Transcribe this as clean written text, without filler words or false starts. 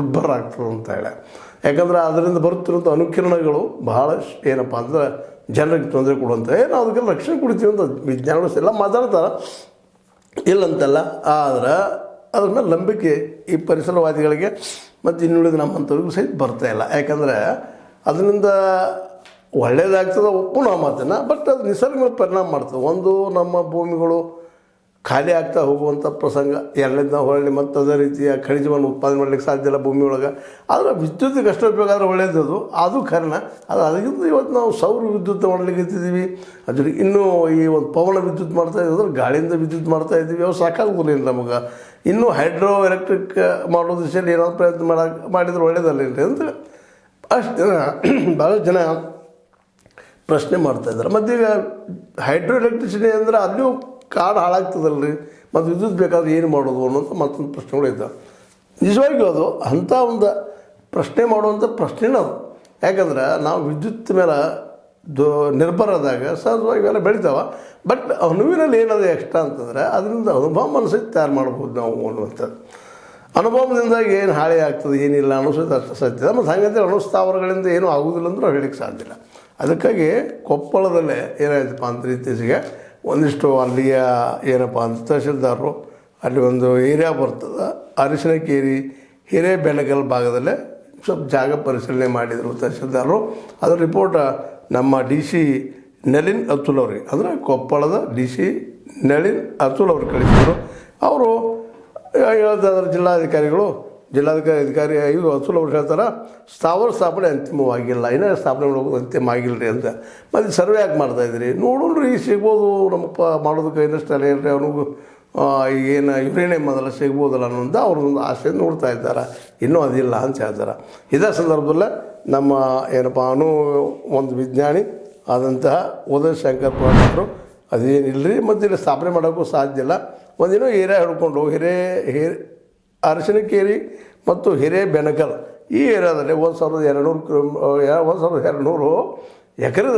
ಉದ್ಭರ ಆಗ್ತದೆ ಅಂತ ಹೇಳಿ. ಯಾಕಂದ್ರೆ ಅದರಿಂದ ಬರುತ್ತಿರುವಂಥ ಅನುಕಿರಣಗಳು ಭಾಳಷ್ಟು ಏನಪ್ಪ ಅಂದ್ರೆ ಜನರಿಗೆ ತೊಂದರೆ ಕೊಡುವಂಥ ನಾವು ಅದಕ್ಕೆಲ್ಲ ರಕ್ಷಣೆ ಕೊಡ್ತೀವಿ ಅಂತ ವಿಜ್ಞಾನಿಗಳು ಎಲ್ಲ ಮಾತಾಡ್ತಾರೆ, ಇಲ್ಲಂತಲ್ಲ. ಆದರೆ ಅದ್ರ ಮೇಲೆ ನಂಬಿಕೆ ಈ ಪರಿಸರವಾದಿಗಳಿಗೆ ಮತ್ತು ಇನ್ನುಳಿದ ನಮ್ಮಂಥವ್ರಿಗೂ ಸಹಿತ ಬರ್ತಾಯಿಲ್ಲ. ಯಾಕಂದರೆ ಅದರಿಂದ ಒಳ್ಳೆಯದಾಗ್ತದೆ ಒಪ್ಪು ನಾವು ಮಾತನ್ನು, ಬಟ್ ಅದು ನಿಸರ್ಗ ಮೇಲೆ ಪರಿಣಾಮ ಮಾಡ್ತದೆ. ಒಂದು ನಮ್ಮ ಭೂಮಿಗಳು ಖಾಲಿ ಆಗ್ತಾ ಹೋಗುವಂಥ ಪ್ರಸಂಗ, ಎರಡನೇದು ಹೊಳ್ಳಿ ಮತ್ತು ಅದೇ ರೀತಿಯ ಖನಿಜವನ್ನು ಉತ್ಪಾದನೆ ಮಾಡಲಿಕ್ಕೆ ಸಾಧ್ಯ ಇಲ್ಲ ಭೂಮಿ ಒಳಗೆ. ಆದರೆ ವಿದ್ಯುತ್ತಿಗೆ ಅಷ್ಟು ಉಪಯೋಗ ಆದರೆ ಒಳ್ಳೆಯದು, ಅದು ಕಾರಣ. ಅದು ಅದಕ್ಕಿಂತ ಇವತ್ತು ನಾವು ಸೌರ ವಿದ್ಯುತ್ ಮಾಡಲಿಕ್ಕೆ ಇರ್ತಿದ್ದೀವಿ, ಅದ್ರ ಇನ್ನೂ ಈ ಒಂದು ಪವನ ವಿದ್ಯುತ್ ಮಾಡ್ತಾ ಇದ್ದೀವಿ, ಗಾಳಿಯಿಂದ ವಿದ್ಯುತ್ ಮಾಡ್ತಾ ಇದ್ದೀವಿ. ಅವು ಸಾಕಾಗೋದಿಲ್ಲ ನಮಗೆ. ಇನ್ನೂ ಹೈಡ್ರೋ ಎಲೆಕ್ಟ್ರಿಕ್ ಮಾಡೋ ದಿಶೆಯಲ್ಲಿ ಏನಾದ್ರು ಪ್ರಯತ್ನ ಮಾಡಿದ್ರೆ ಒಳ್ಳೆಯದಲ್ಲ ಇಲ್ಲರಿ ಅಂತ ಅಷ್ಟು ಜನ ಭಾಳಷ್ಟು ಜನ ಪ್ರಶ್ನೆ ಮಾಡ್ತಾಯಿದ್ದಾರೆ. ಮತ್ತು ಈಗ ಹೈಡ್ರೋ ಎಲೆಕ್ಟ್ರಿಸಿಟಿ ಅಂದರೆ ಅಲ್ಲೂ ಕಾಡು ಹಾಳಾಗ್ತದಲ್ರಿ, ಮತ್ತು ವಿದ್ಯುತ್ ಬೇಕಾದ್ರೆ ಏನು ಮಾಡೋದು ಅನ್ನೋಂಥ ಮತ್ತೊಂದು ಪ್ರಶ್ನೆಗಳು ಇದ್ದಾವೆ. ನಿಜವಾಗಿಯೂ ಅದು ಅಂಥ ಒಂದು ಪ್ರಶ್ನೆ ಮಾಡುವಂಥ ಪ್ರಶ್ನೆನೂ ಅದು. ಯಾಕಂದ್ರೆ ನಾವು ವಿದ್ಯುತ್ ಮೇಲೆ ನಿರ್ಭರದಾಗ ಸಹಜವಾಗಿ ಇವೆಲ್ಲ ಬೆಳಿತಾವೆ. ಬಟ್ ಅಣುವಿನಲ್ಲಿ ಏನದು ಎಕ್ಸ್ಟ್ರಾ ಅಂತಂದರೆ ಅದರಿಂದ ಅನುಭವ ಮನಸ್ಸಿಗೆ ತಯಾರು ಮಾಡ್ಬೋದು ನಾವು ಅನ್ನುವಂಥದ್ದು. ಅನುಭವದಿಂದಾಗಿ ಏನು ಹಾಳಿ ಆಗ್ತದೆ ಏನಿಲ್ಲ ಅನ್ನಿಸೋದು ಅಷ್ಟು ಸತ್ಯ. ಮತ್ತು ಹಾಗಂದ್ರೆ ಅಣುಸ್ಥಾವರಗಳಿಂದ ಏನೂ ಆಗೋದಿಲ್ಲ ಅಂದ್ರೆ ಹೇಳಲಿಕ್ಕೆ ಸಾಧ್ಯ ಇಲ್ಲ. ಅದಕ್ಕಾಗಿ ಕೊಪ್ಪಳದಲ್ಲೇ ಏನಾಯ್ತಪ್ಪ ಅಂದ್ರೆ ಇತ್ತೀಚೆಗೆ ಒಂದಿಷ್ಟು ಅಲ್ಲಿಯ ಏನಪ್ಪ ಅಂತ ತಹಶೀಲ್ದಾರರು ಅಲ್ಲಿ ಒಂದು ಏರಿಯಾ ಬರ್ತದೆ, ಅರಿಶಿಣಕೇರಿ ಹಿರೇಬೆಳಗಲ್ ಭಾಗದಲ್ಲೇ ಸ್ವಲ್ಪ ಜಾಗ ಪರಿಶೀಲನೆ ಮಾಡಿದರು ತಹಶೀಲ್ದಾರರು. ಅದರ ರಿಪೋರ್ಟ್ ನಮ್ಮ ಡಿ ಸಿ ನಳಿನ್ ಅತುಲ್ ಅವ್ರಿಗೆ, ಅಂದರೆ ಕೊಪ್ಪಳದ ಡಿ ಸಿ ನಳಿನ್ ಅತುಲ್ ಅವ್ರಿಗೆ ಕಳಿಸಿದರು. ಅವರು ಹೇಳ್ತಾಯಿದ್ದಾರೆ ಜಿಲ್ಲಾಧಿಕಾರಿ ಇದು ಅತುಲ್ ಅವ್ರು ಹೇಳ್ತಾರೆ ಸ್ಥಾವರ ಸ್ಥಾಪನೆ ಅಂತಿಮವಾಗಿಲ್ಲ, ಇನ್ನೂ ಸ್ಥಾಪನೆ ಮಾಡೋದು ಅಂತಿಮ ಆಗಿಲ್ಲ ರೀ ಅಂತ. ಮತ್ತು ಸರ್ವೆ ಯಾಕೆ ಮಾಡ್ತಾಯಿದ್ರಿ ನೋಡೋಣ್ರಿ, ಸಿಗ್ಬೋದು ನಮ್ಮಪ್ಪ ಮಾಡೋದಕ್ಕೆ ಇನ್ನಷ್ಟು ಅಲ್ಲ ಹೇಳ್ರಿ, ಅವನಿಗೂ ಈಗೇನು ಯುರೇನಿಯಮ್ ಅದೆಲ್ಲ ಸಿಗ್ಬೋದಲ್ಲ ಅನ್ನೋದು ಅವ್ರದ್ದೊಂದು ಆಸೆ ನೋಡ್ತಾ ಇದ್ದಾರೆ. ಇನ್ನೂ ಅದಿಲ್ಲ ಅಂತ ಹೇಳ್ತಾರೆ. ಇದೇ ಸಂದರ್ಭದಲ್ಲೇ ನಮ್ಮ ಏನಪ್ಪ ಒಂದು ವಿಜ್ಞಾನಿ ಆದಂತಹ ಉದಯ ಶಂಕರ್ ಪಾಟೀಲ್ರು ಅದೇನಿಲ್ಲರಿ ಮತ್ತು ಇಲ್ಲಿ ಸ್ಥಾಪನೆ ಮಾಡೋಕ್ಕೂ ಸಾಧ್ಯ ಇಲ್ಲ, ಒಂದಿನ ಏರಿಯಾ ಹಿಡ್ಕೊಂಡು ಅರಿಶಿಣಕೇರಿ ಮತ್ತು ಹಿರೇಬೆಣಕಲ್ ಈ ಏರಿಯಾದಲ್ಲಿ 1200 ಎಕರೆ